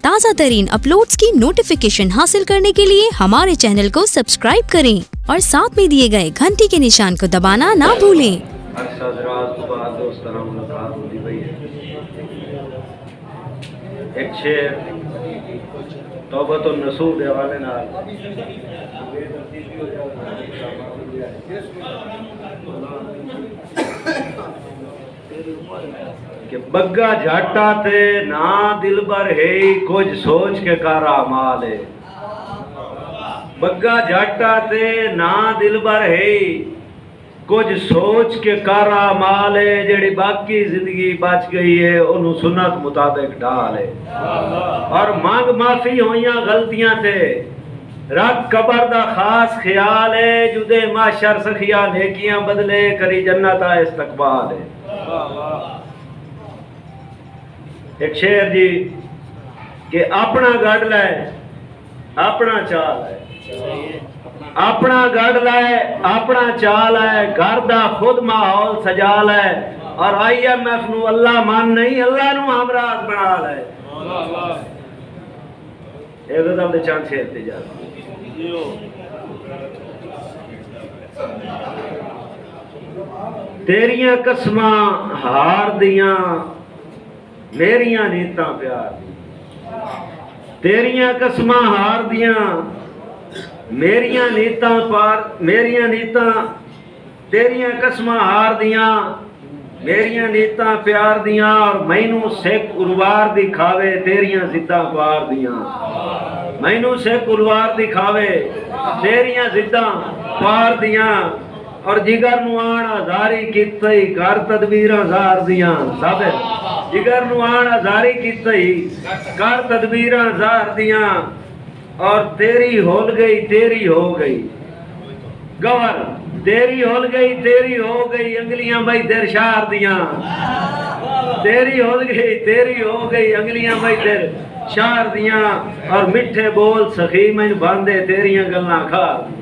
ताज़ा तरीन अपलोड्स की नोटिफिकेशन हासिल करने के लिए हमारे चैनल को सब्सक्राइब करें और साथ में दिए गए घंटी के निशान को दबाना ना भूलें। एक शेर तौबतुन नसूह दे हवाले नाल कि बग्गा झाटा ते ना दिलबर है कुछ सोच के कारा माल है। बग्गा झाटा ते ना दिलबर है कुछ सोच के कारा माल है। जेड़ी बाकी जिंदगी बच गई है उन्होंने सुन्नत मुताबिक ढाल है। और मांग माफी होइयां गलतियां थे रब कबर दा खास ख्याल है। जुदे माशर सखिया नेकियां बदले करी जन्नत आ इस्तकबाल है। एक शेर जी कि अपना गढ़ लै अपना चाल है। अपना गढ़ लै अपना चाल है। घर दा खुद माहौल सजा लै और IMF नू अल्लाह मान नहीं अल्लाह नू हमराज बना लै। एक गजल दे चांद शेर ते जा तेरियां कसमां हार दियां मेरियां नीतां प्यार दी। तेरियां कसमां हार दियां मेरियां नीतां पार मेरियां नीतां तेरियां कसमां हार दियां मेरियां नीतां प्यार दियां। और मैनू सिख उरवार दिखावे तेरियां जिद्दां पार दियां। मैनू सिख उरवार दिखावे तेरियां जिद्दां पार दियां। और जिगर नू आण आजारी कीती कर तदबीरां ज़ार दियां। साबित जिगर नू आण आजारी कीती कर तदबीरां ज़ार दियां। और तेरी होल गई तेरी हो गई गवर तेरी होल गई तेरी हो गई अंगलियां भाई तेर शार दियां। तेरी होल गई तेरी हो गई अंगलियां भाई तेर शार दियां। और मिठे बोल सखी मैनू बांधे तेरियां गल्लां खार दियां।